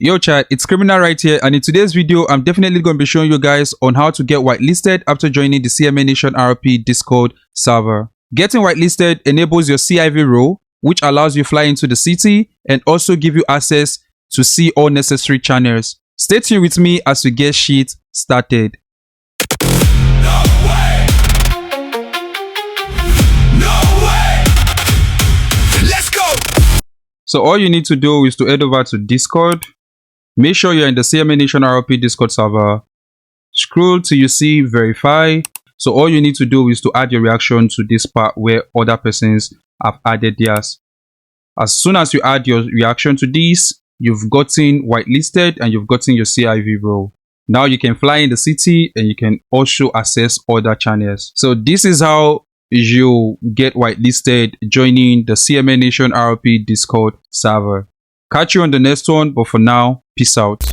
Yo chat, it's Criminal right here, and in today's video I'm definitely going to be showing you guys on how to get whitelisted after joining the CMA Nation RP Discord server. Getting whitelisted enables your CIV role, which allows you fly into the city and also give you access to see all necessary channels. Stay tuned with me as we get shit started. No way! No way! Let's go! So all you need to do is to head over to Discord. Make sure you're in the CMA Nation RP Discord server. Scroll till you see verify. So all you need to do is to add your reaction to this part where other persons have added theirs. As soon as you add your reaction to this, you've gotten whitelisted and you've gotten your CIV role. Now you can fly in the city and you can also access other channels. So this is how you get whitelisted joining the CMA Nation RP Discord server. Catch you on the next one, but for now, peace out.